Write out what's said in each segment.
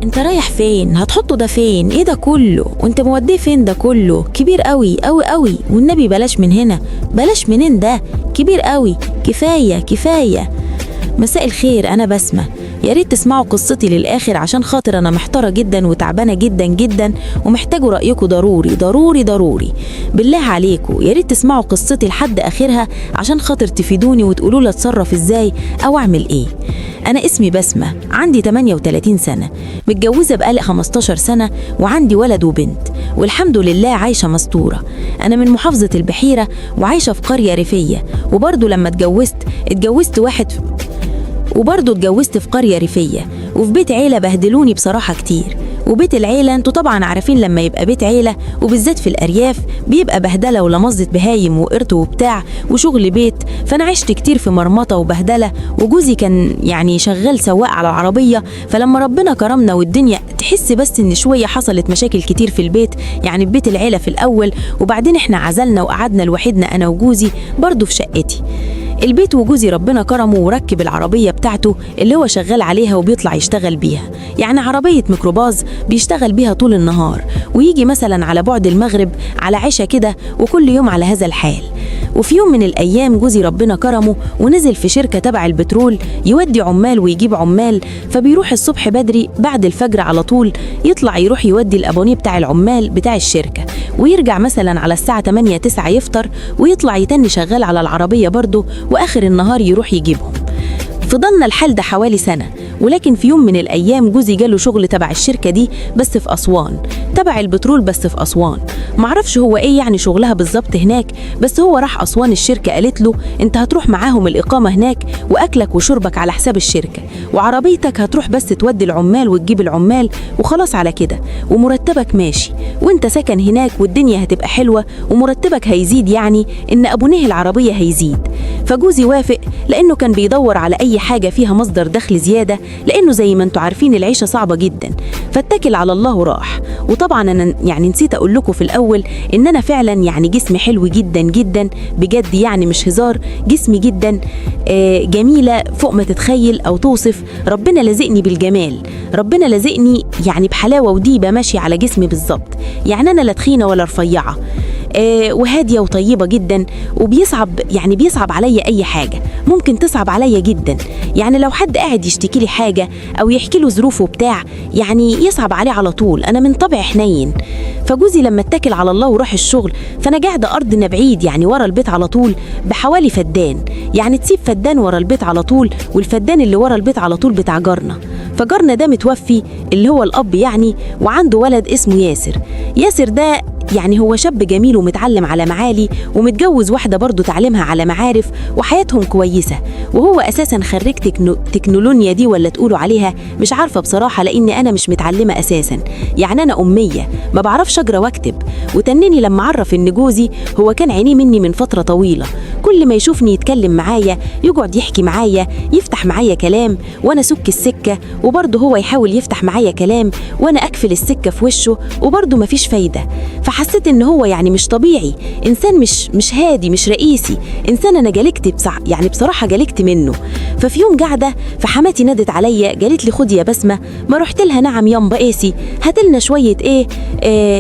انت رايح فين؟ هتحطه ده فين؟ ايه ده كله؟ وانت موديه فين ده كله؟ كبير قوي قوي قوي، والنبي بلاش من هنا، بلاش منين ده كبير قوي، كفاية كفاية. مساء الخير، انا بسمة. يا ريت تسمعوا قصتي للآخر عشان خاطر أنا محتارة جدا وتعبانة جدا جدا ومحتاجوا رأيكم ضروري ضروري ضروري. بالله عليكم يا ريت تسمعوا قصتي لحد آخرها عشان خاطر تفيدوني وتقولوا لي أتصرف إزاي أو أعمل إيه. أنا اسمي بسمة، عندي 38 سنة، متجوزة بقالي 15 سنة وعندي ولد وبنت، والحمد لله عايشة مستورة. أنا من محافظة البحيرة وعايشة في قرية ريفية، وبرضه لما اتجوزت في قرية ريفية وفي بيت عيلة بهدلوني بصراحة كتير. وبيت العيلة انتوا طبعا عارفين لما يبقى بيت عيلة وبالذات في الأرياف بيبقى بهدلة ولمظة بهايم وقرط وبتاع وشغل بيت. فأنا عشت كتير في مرمطة وبهدلة، وجوزي كان يعني شغال سواق على العربية. فلما ربنا كرمنا والدنيا تحس بس ان شوية حصلت مشاكل كتير في البيت، يعني في بيت العيلة في الأول، وبعدين احنا عزلنا وقعدنا لوحدنا أنا وجوزي برضو في شقتي البيت. وجوزي ربنا كرمه وركب العربية بتاعته اللي هو شغال عليها وبيطلع يشتغل بيها، يعني عربية ميكروباص بيشتغل بيها طول النهار، ويجي مثلا على بعد المغرب على عشاء كده، وكل يوم على هذا الحال. وفي يوم من الأيام جوزي ربنا كرمه ونزل في شركة تبع البترول يودي عمال ويجيب عمال. فبيروح الصبح بدري بعد الفجر على طول، يطلع يروح يودي الأبونيه بتاع العمال بتاع الشركة، ويرجع مثلا على الساعة 8-9 يفطر ويطلع يتني شغال على العربية برضه، وآخر النهار يروح يجيبهم. فضلنا الحال ده حوالي سنة. ولكن في يوم من الأيام جوزي جاله شغل تبع الشركة دي بس في أسوان، تبع البترول بس في أسوان. معرفش هو إيه يعني شغلها بالظبط هناك، بس هو راح أسوان. الشركة قالت له أنت هتروح معاهم الإقامة هناك، وأكلك وشربك على حساب الشركة، وعربيتك هتروح بس تودي العمال وتجيب العمال وخلاص على كده، ومرتبك ماشي وأنت سكن هناك والدنيا هتبقى حلوة ومرتبك هيزيد، يعني إن أبونيه العربية هيزيد. فجوزي وافق لأنه كان بيدور على أي حاجة فيها مصدر دخل زيادة، لأنه زي ما انتوا عارفين العيشة صعبة جدا. فاتكل على الله وراح. وطبعا أنا يعني نسيت أقول لكم في الأول إن أنا فعلا يعني جسمي حلو جدا جدا بجد، يعني مش هزار، جسمي جدا جميلة فوق ما تتخيل أو توصف. ربنا لازقني بالجمال، ربنا لازقني يعني بحلاوة وديبة ماشية على جسمي بالظبط، يعني أنا لا تخينة ولا رفيعة، وهادية وطيبة جدا. بيصعب عليا أي حاجة ممكن تصعب عليا جدا، يعني لو حد قاعد يشتكي لي حاجة أو يحكي له ظروفه بتاع يعني يصعب عليه على طول. أنا من طبع حنين. فجوزي لما اتكل على الله وراح الشغل، فأنا قاعدة أرضنا بعيد يعني ورا البيت على طول بحوالي فدان، يعني تسيب فدان ورا البيت على طول، والفدان اللي ورا البيت على طول بتاع جارنا. فجارنا ده متوفي اللي هو الأب يعني، وعنده ولد اسمه ياسر. ياسر ده يعني هو شاب جميل ومتعلم على معالي، ومتجوز واحدة برضو تعليمها على معارف وحياتهم كويسة. وهو أساسا خريج تكنولونيا دي ولا تقولوا عليها مش عارفة بصراحة، لأني أنا مش متعلمة أساسا، يعني أنا أمية ما بعرفش أقرأ واكتب. وتنني لما عرف إن جوزي هو كان عينيه مني من فترة طويلة، كل ما يشوفني يتكلم معايا، يقعد يحكي معايا، يفتح معايا كلام وأنا سك السكة، وبرضه هو يحاول يفتح معايا كلام وأنا أكفل السكة في وشه، وبرضه مفيش فايدة. فحسيت إن هو يعني مش طبيعي، إنسان مش هادي، مش رئيسي، إنسان أنا جلكت يعني بصراحة جلكت منه. ففي يوم قاعدة فحماتي نادت عليا قالت لي خدي يا بسمة. ما رحت لها نعم يامبا قاسي، هاتلنا شوية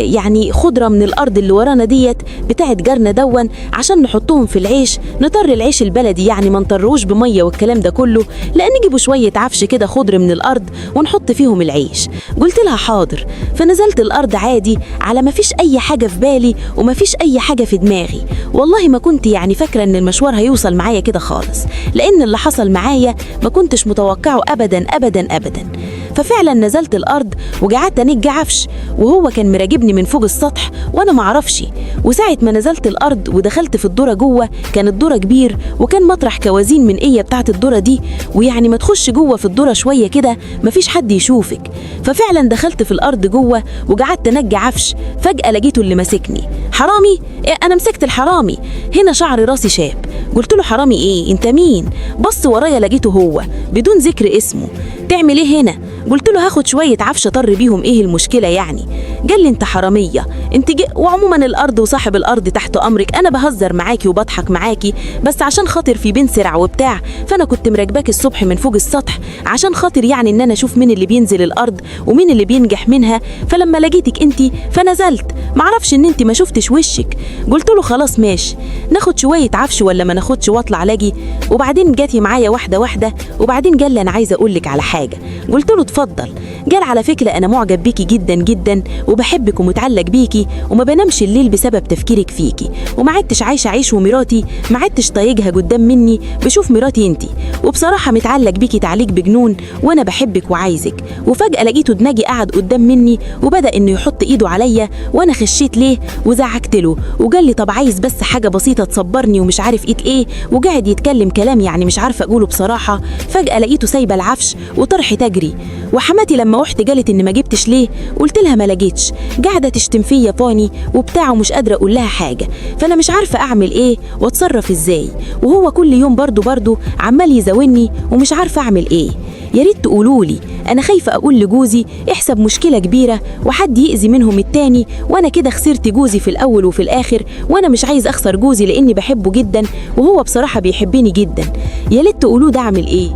يعني خضرة من الأرض اللي ورانا ديت بتاعت جارنا دون عشان نحطهم في العيش، نطر العيش البلدي يعني ما نطروش بمية والكلام ده كله، لأن نجيبوا شوية عفش كده خضر من الأرض ونحط فيهم العيش. قلت لها حاضر. فنزلت الأرض عادي على ما فيش أي حاجة في بالي وما فيش أي حاجة في دماغي. والله ما كنت يعني فاكرة إن المشوار هيوصل معايا كده خالص، لأن اللي حصل معايا ما كنتش متوقعه أبدا أبدا أبدا. ففعلا نزلت الأرض وقعدت أنج عفش، وهو كان مراقبني من فوق السطح وأنا معرفش. وساعة ما نزلت الأرض ودخلت في الدورة جوه، كان الدورة كبير وكان مطرح كوازين من إيه بتاعت الدورة دي، ويعني ما تخش جوه في الدورة شوية كده مفيش حد يشوفك. ففعلا دخلت في الأرض جوه وقعدت أنج عفش. فجأة لقيته اللي ماسكني حرامي. أنا مسكت الحرامي هنا شعر راسي شاب. قلت له حرامي إيه؟ أنت مين؟ بص ورايا لقيته هو بدون ذكر اسمه. تعمل إيه هنا؟ قلت له هاخد شويه عفش اطر بيهم، ايه المشكله يعني؟ قال لي انت حراميه، انت وعموما الارض وصاحب الارض تحت امرك، انا بهزر معاكي وبضحك معاكي بس عشان خاطر في بنت سرع وبتاع، فانا كنت مراكباك الصبح من فوق السطح عشان خاطر يعني ان انا اشوف مين اللي بينزل الارض ومين اللي بينجح منها، فلما لقيتك انت فنزلت، معرفش ان انت ما شفتش وشك. قلت له خلاص ماشي، ناخد شويه عفش ولا ما ناخدش واطلع لاجي. وبعدين جاتي معايا واحده واحده، وبعدين قال لي انا عايزه اقول لك على حاجه. قلت له اتفضل. قال على فكره انا معجب بيكي جدا جدا وبحبك ومتعلق بيكي وما بنامش الليل بسبب تفكيرك فيكي، وما عدتش عايشه عيش ومراتي ما عدتش طايقها قدام مني بشوف مراتي انت، وبصراحه متعلق بيكي تعليق بجنون وانا بحبك وعايزك. وفجاه لقيته دماغي قعد قدام مني وبدا انه يحط ايده عليا وانا خشيت ليه وزعقت له، وقال لي طب عايز بس حاجه بسيطه تصبرني ومش عارف ايه، وقعد يتكلم كلام يعني مش عارفه اقوله بصراحه. فجاه لقيته سايبه العفش وطرحت اجري، وحماتي لما رحت قالت ان ما جبتش ليه، قلت لها ما لقيتش، قاعده تشتم فيا فاني وبتاع ومش قادره اقول لها حاجه، فانا مش عارفه اعمل ايه واتصرف ازاي، وهو كل يوم برضه عمال يزاولني ومش عارفه اعمل ايه. يا ريت تقولوا لي، انا خايفه اقول لجوزي احسب مشكله كبيره وحد يأذي منهم التاني، وانا كده خسرت جوزي في الاول وفي الاخر، وانا مش عايز اخسر جوزي لاني بحبه جدا وهو بصراحه بيحبني جدا. يا ريت تقولوا ده اعمل ايه.